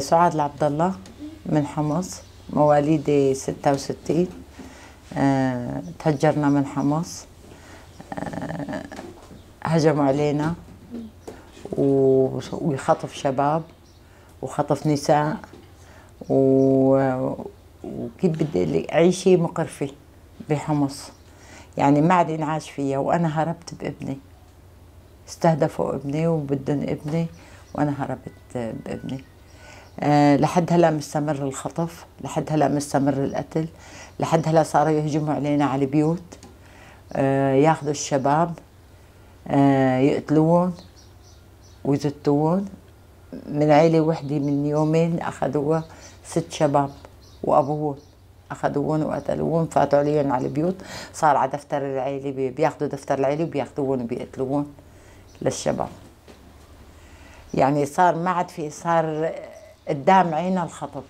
سعاد العبد الله من حمص، مواليدي 66. تهجرنا من حمص، هجموا علينا وخطف شباب وخطف نساء وكيف بدي أقول لك عيشة مقرفة بحمص، يعني ما عاد ينعاش فيها. وأنا هربت بابني، استهدفوا ابني وبدهم ابني وأنا هربت بابني. لحد هلا مستمر الخطف، لحد هلا مستمر القتل، لحد هلا صاروا يهجموا علينا على البيوت، ياخذوا الشباب يقتلوهم ويزتوهم. من عيلة وحدة من يومين أخذوها 6 شباب وأبوهم، أخذوهم وقتلوهم، فاتوا عليهم على البيوت، صار على دفتر العيلة، بياخذوا دفتر العيلة وبياخذوهم وبيقتلوهم للشباب. يعني صار ما عاد في، صار قدام عينا الخطف،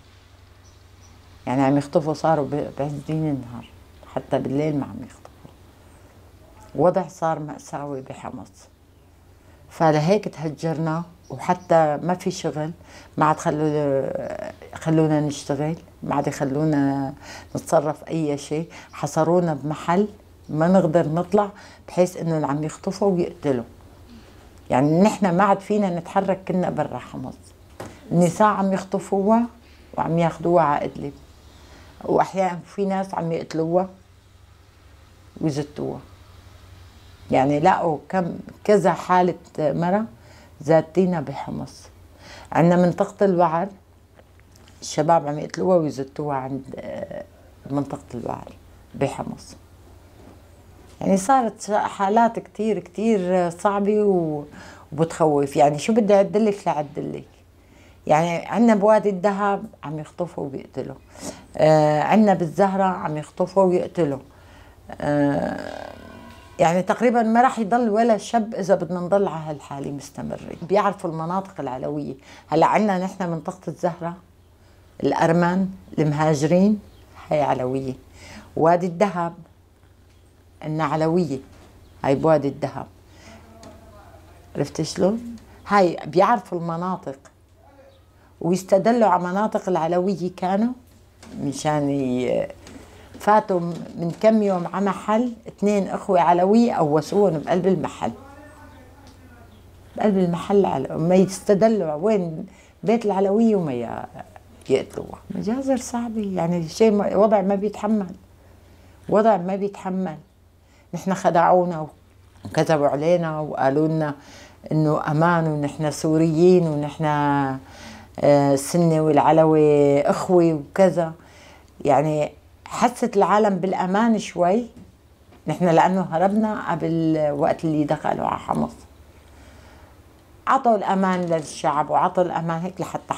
يعني عم يخطفوا، صاروا بعز دين النهار، حتى بالليل ما عم يخطفوا. وضع صار مأساوي بحمص، فلهيك تهجرنا، وحتى ما في شغل، ما عاد خلونا نشتغل، ما عاد يخلونا نتصرف اي شيء، حصرونا بمحل ما نقدر نطلع، بحيث انه عم يخطفوا ويقتلوا. يعني نحن ما عاد فينا نتحرك، كنا برا حمص. النساء عم يخطفوها وعم ياخذوها على إدلب، واحيانا في ناس عم يقتلوها ويزتوها. يعني لقوا كذا حالة مرة ذاتينا بحمص. عندنا منطقة الوعر، الشباب عم يقتلوها ويزتوها عند منطقة الوعر بحمص. يعني صارت حالات كتير كتير صعبة وبتخوف. يعني شو بدي أعدلك لأعدلك؟ يعني عندنا بوادي الذهب عم يخطفوا وبيقتلوا، عندنا بالزهرة عم يخطفوا ويقتلوا. يعني تقريبا ما راح يضل ولا شاب اذا بدنا نضل على هالحاله مستمرين. بيعرفوا المناطق العلويه. هلا عندنا نحن منطقه الزهره، الارمن، المهاجرين، هي علويه. وادي الذهب عندنا علويه، هاي بوادي الذهب. عرفت شلون؟ هاي بيعرفوا المناطق ويستدلوا على مناطق العلويه. كانوا مشان فاتوا من كم يوم على محل 2 اخوة علوية قوسوهم بقلب المحل، بقلب المحل، ما يستدلوا وين بيت العلوية وما يقتلوها. مجازر صعبة، يعني شيء، وضع ما بيتحمل، وضع ما بيتحمل. نحن خدعونا وكذبوا علينا وقالوا لنا انه امان، ونحن سوريين، ونحن السنة والعلوي اخوة وكذا. يعني حست العالم بالامان شوي، نحن لانه هربنا قبل وقت اللي دخلوا على حمص. عطوا الامان للشعب وعطوا الامان هيك لحتى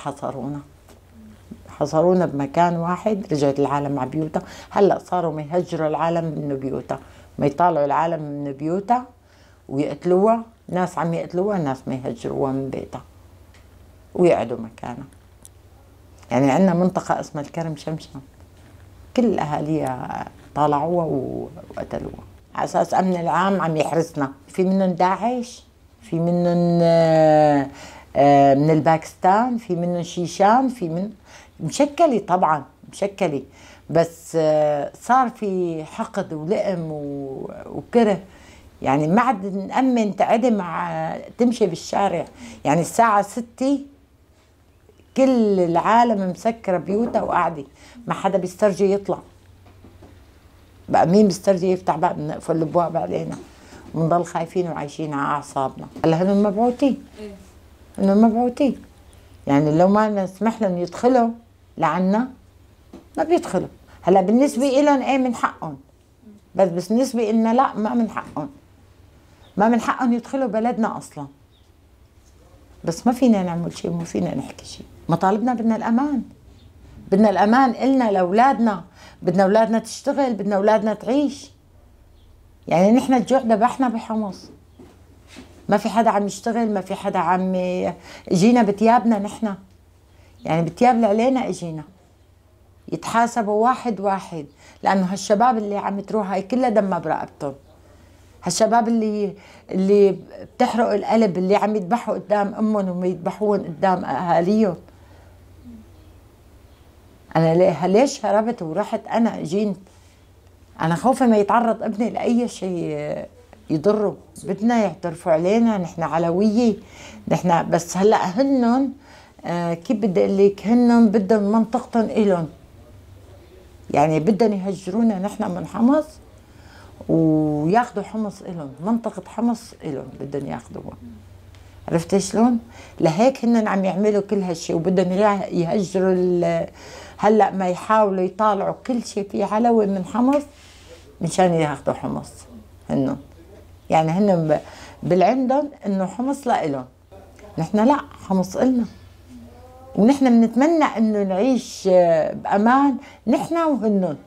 حصرونا بمكان واحد. رجعت العالم على بيوتها. هلا صاروا ما يهجروا العالم من بيوتها، ما يطالعوا العالم من بيوتها ويقتلوها. ناس عم يقتلوها، ناس ما يهجروها من بيتها ويقعدوا مكانها. يعني عندنا منطقة اسمها الكرم شمشم، كل اهاليها طالعوها وقتلوها على اساس امن العام عم يحرسنا. في منهم داعش، في منهم من الباكستان، في منهم شيشان، في من مشكله، طبعا مشكله، بس صار في حقد ولئم وكره. يعني ما عاد نأمن تعدي مع تمشي بالشارع. يعني الساعة 6 كل العالم مسكرة بيوتها وقاعدة، ما حدا بيسترجي يطلع. بقى مين بيسترجي يفتح باب؟ بنقفل الابواب علينا ونضل خايفين وعايشين على اعصابنا. هلا هن مبعوثين، هن مبعوثين. يعني لو ما نسمح لهم يدخلوا لعنا ما بيدخلوا. هلا بالنسبة لهم ايه من حقهم، بس بالنسبة لنا لا، ما من حقهم، ما من حقهم يدخلوا بلدنا اصلا. بس ما فينا نعمل شيء، ما فينا نحكي شيء. مطالبنا بدنا الامان، بدنا الامان إلنا لاولادنا، بدنا اولادنا تشتغل، بدنا اولادنا تعيش. يعني نحن الجوع ذبحنا بحمص، ما في حدا عم يشتغل، ما في حدا عم اجينا بتيابنا نحن، يعني بتياب اللي علينا اجينا يتحاسبوا واحد واحد. لانه هالشباب اللي عم تروح هاي كلها دمها برقبتهم. هالشباب اللي بتحرق القلب، اللي عم يذبحوا قدام امهم ويذبحوهم قدام اهاليهم. انا ليش هربت ورحت انا جيت؟ انا خوفي ما يتعرض ابني لاي شيء يضره. بدنا يعترفوا علينا نحن علويه، نحن بس هلا هنن كيف بدي اقول لك، هنن بدهم منطقتهم الهم، يعني بدهم يهجرونا نحن من حمص وياخذوا حمص الهم، منطقه حمص الهم بدهم ياخذوها. عرفتي شلون؟ لهيك هن عم يعملوا كل هالشيء وبدهم يهجروا. هلا ما يحاولوا يطالعوا كل شيء في علوي من حمص مشان ياخذوا حمص. هن يعني هن بالعندهم انه حمص لإلهم، نحن لا، حمص إلنا، ونحن بنتمنى انه نعيش بامان نحن وهنن.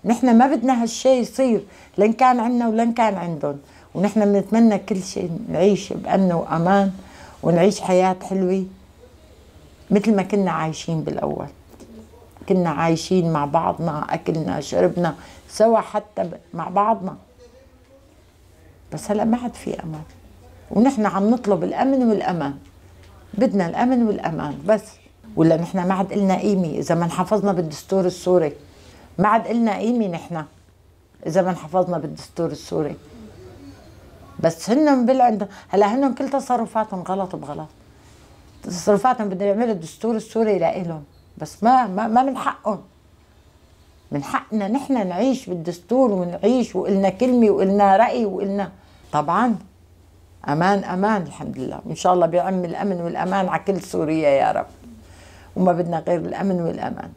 نحن ما بدنا هالشيء يصير، لن كان عندنا ولن كان عندهم، ونحن بنتمنى كل شيء نعيش بأمن وأمان ونعيش حياة حلوة مثل ما كنا عايشين بالأول. كنا عايشين مع بعضنا، أكلنا شربنا سوا حتى مع بعضنا، بس هلأ ما عاد في أمان، ونحن عم نطلب الأمن والأمان. بدنا الأمن والأمان بس، ولا نحن ما عاد إلنا قيمة إذا ما انحفظنا بالدستور السوري. ما عاد إلنا قيمة نحن إذا ما انحفظنا بالدستور السوري. بس هن بالعند هلا هن كل تصرفاتهم غلط بغلط. تصرفاتهم بدهم يعملوا الدستور السوري لإلهم، بس ما من حقهم. من حقنا نحن نعيش بالدستور ونعيش وإلنا كلمة وإلنا رأي وإلنا طبعا أمان. أمان الحمد لله، وإن شاء الله بيعم الأمن والأمان على كل سوريا يا رب، وما بدنا غير الأمن والأمان.